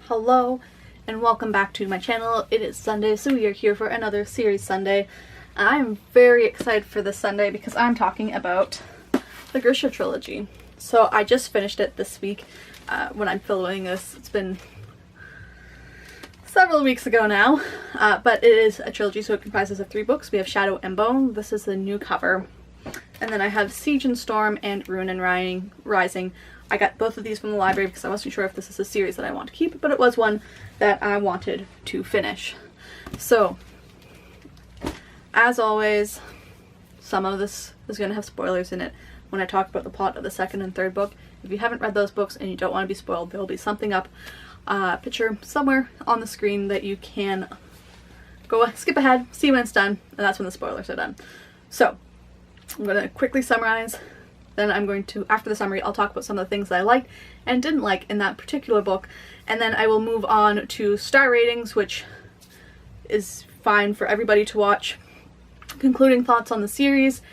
Hello and welcome back to my channel. It is Sunday, so we are here for another series Sunday. I'm very excited for this Sunday because I'm talking about the Grisha trilogy. So I just finished it this week when I'm filming this. It's been several weeks ago now, but it is a trilogy, so it comprises of 3 books. We have Shadow and Bone. This is the new cover. And then I have Siege and Storm and Ruin and Rising. I got both of these from the library because I wasn't sure if this is a series that I want to keep, but it was one that I wanted to finish. So, as always, some of this is going to have spoilers in it when I talk about the plot of the 2nd and 3rd book. If you haven't read those books and you don't want to be spoiled, there will be something up, picture somewhere on the screen that you can go skip ahead, see when it's done, and that's when the spoilers are done. So, I'm going to quickly summarize. Then I'm going to, after the summary, I'll talk about some of the things that I liked and didn't like in that particular book. And then I will move on to star ratings, which is fine for everybody to watch. Concluding thoughts on the series.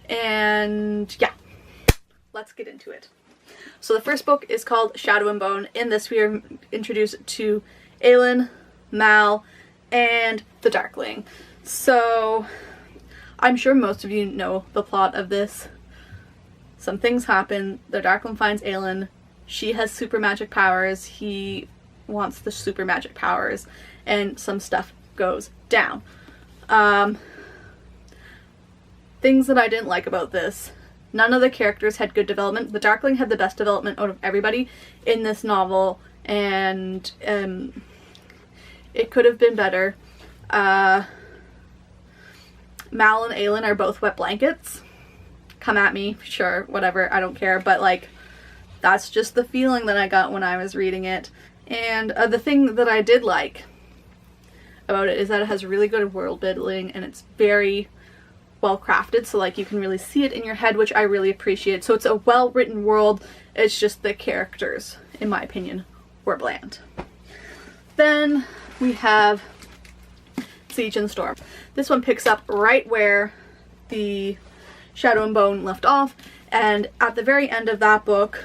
And yeah, let's get into it. So the first book is called Shadow and Bone. In this we are introduced to Aelin, Mal, and the Darkling. So I'm sure most of you know the plot of this. Some things happen. The Darkling finds Aelin. She has super magic powers. He wants the super magic powers. And some stuff goes down. Things that I didn't like about this. None of the characters had good development. The Darkling had the best development out of everybody in this novel. And it could have been better. Mal and Aelin are both wet blankets. Come at me, sure, whatever, I don't care, but like, that's just the feeling that I got when I was reading it. And the thing that I did like about it is that it has really good world building and it's very well crafted, so like you can really see it in your head, which I really appreciate. So it's a well written world, it's just the characters, in my opinion, were bland. Then we have Siege and Storm. This one picks up right where the Shadow and Bone left off, and at the very end of that book,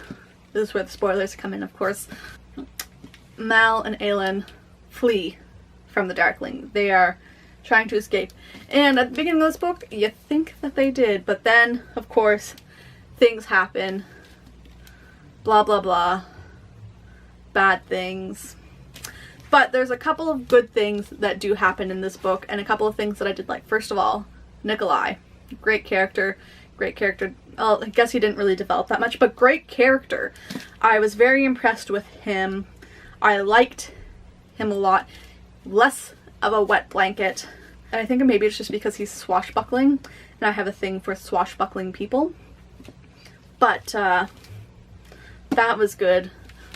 this is where the spoilers come in, of course, Mal and Aelin flee from the Darkling. They are trying to escape, and at the beginning of this book you think that they did, but then of course things happen, blah blah blah, bad things. But there's a couple of good things that do happen in this book, and a couple of things that I did like. First of all, Nikolai. Great character. Well, I guess he didn't really develop that much, but great character. I was very impressed with him. I liked him a lot. Less of a wet blanket. And I think maybe it's just because he's swashbuckling, and I have a thing for swashbuckling people. But that was good.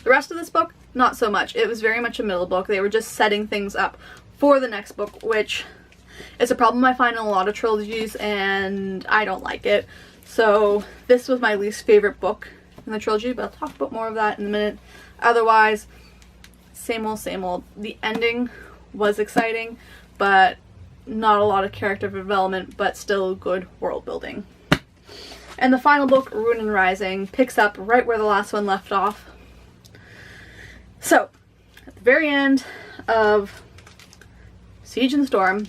The rest of this book, not so much. It was very much a middle book. They were just setting things up for the next book, which it's a problem I find in a lot of trilogies, and I don't like it. So this was my least favorite book in the trilogy, but I'll talk about more of that in a minute. Otherwise, same old, same old. The ending was exciting, but not a lot of character development, but still good world building. And the final book, Ruin and Rising, picks up right where the last one left off. So, at the very end of Siege and Storm,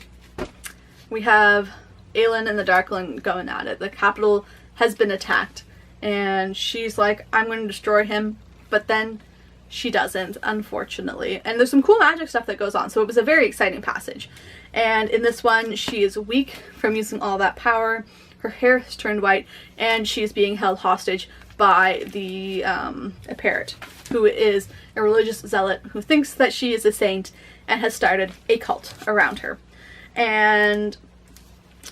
we have Aelin and the Darkling going at it. The capital has been attacked, and she's like, I'm going to destroy him, but then she doesn't, unfortunately. And there's some cool magic stuff that goes on, so it was a very exciting passage. And in this one, she is weak from using all that power. Her hair has turned white, and she's being held hostage by the a parrot, who is a religious zealot who thinks that she is a saint and has started a cult around her. And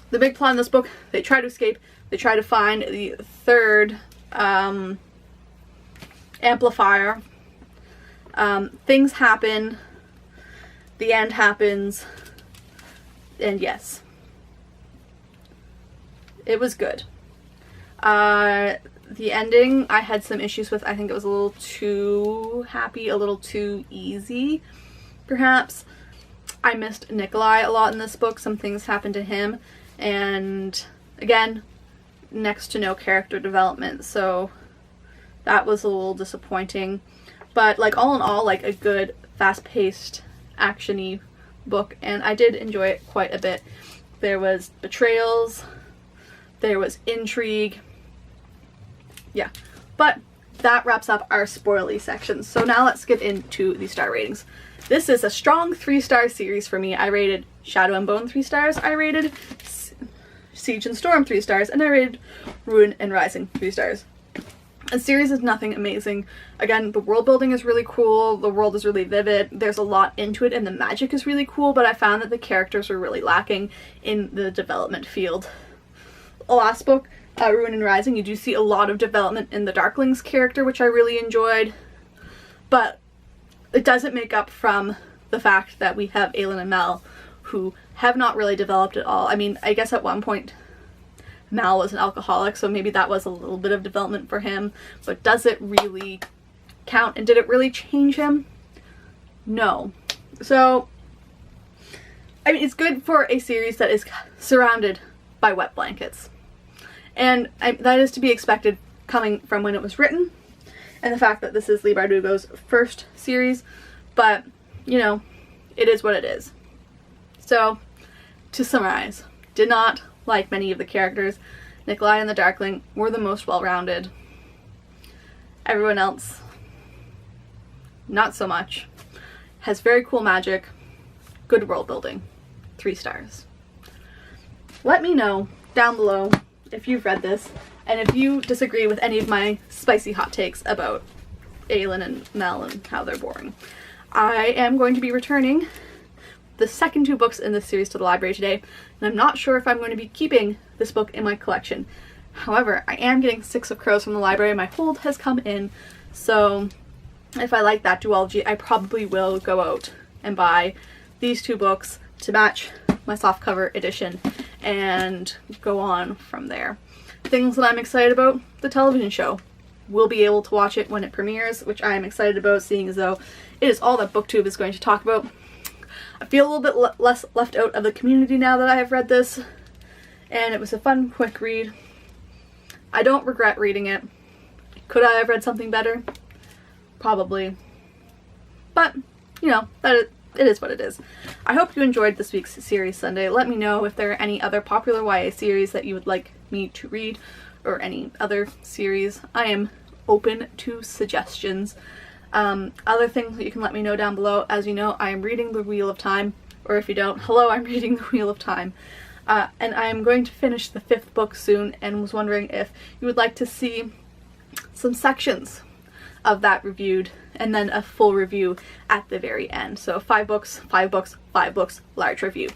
the big plot in this book, they try to escape. They try to find the 3rd amplifier. Things happen. The end happens. And yes, it was good. The ending I had some issues with. I think it was a little too happy, a little too easy, perhaps. I missed Nikolai a lot in this book. Some things happened to him, and again, next to no character development, so that was a little disappointing. But like all in all, like a good fast-paced, action-y book, and I did enjoy it quite a bit. There was betrayals, there was intrigue, yeah. But that wraps up our spoilery section. So now let's get into the star ratings. This is a strong 3-star series for me. I rated Shadow and Bone 3 stars, I rated Siege and Storm 3 stars, and I rated Ruin and Rising 3 stars. The series is nothing amazing. Again, the world building is really cool, the world is really vivid, there's a lot into it, and the magic is really cool, but I found that the characters were really lacking in the development field. The last book, Ruin and Rising, you do see a lot of development in the Darkling's character, which I really enjoyed, but it doesn't make up from the fact that we have Aelin and Mel, who have not really developed at all. I mean, I guess at one point Mal was an alcoholic, so maybe that was a little bit of development for him, but does it really count? And did it really change him? No. So, I mean, it's good for a series that is surrounded by wet blankets. And that is to be expected coming from when it was written, and the fact that this is Leigh Bardugo's first series, but, you know, it is what it is. So, to summarize, did not like many of the characters. Nikolai and the Darkling were the most well-rounded. Everyone else, not so much. Has very cool magic, good world building, 3 stars. Let me know down below if you've read this, and if you disagree with any of my spicy hot takes about Aelin and Mel and how they're boring. I am going to be returning the second 2 books in this series to the library today, and I'm not sure if I'm going to be keeping this book in my collection. However, I am getting Six of Crows from the library. My hold has come in, so if I like that duology, I probably will go out and buy these 2 books to match my softcover edition and go on from there. Things that I'm excited about: the television show. We'll be able to watch it when it premieres, which I am excited about, seeing as though it is all that BookTube is going to talk about. I feel a little bit less left out of the community now that I have read this, and it was a fun, quick read. I don't regret reading it. Could I have read something better? Probably. But, you know, it is what it is. I hope you enjoyed this week's Series Sunday. Let me know if there are any other popular YA series that you would like me to read, or any other series. I am open to suggestions. Other things that you can let me know down below: as you know, I am reading The Wheel of Time, or if you don't, hello, I'm reading The Wheel of Time. And I am going to finish the 5th book soon, and was wondering if you would like to see some sections of that reviewed, and then a full review at the very end. So 5 books, 5 books, 5 books, large review.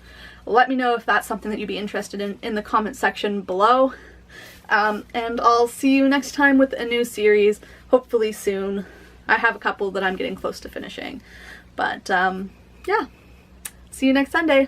Let me know if that's something that you'd be interested in the comment section below. And I'll see you next time with a new series, hopefully soon. I have a couple that I'm getting close to finishing. But, yeah. See you next Sunday.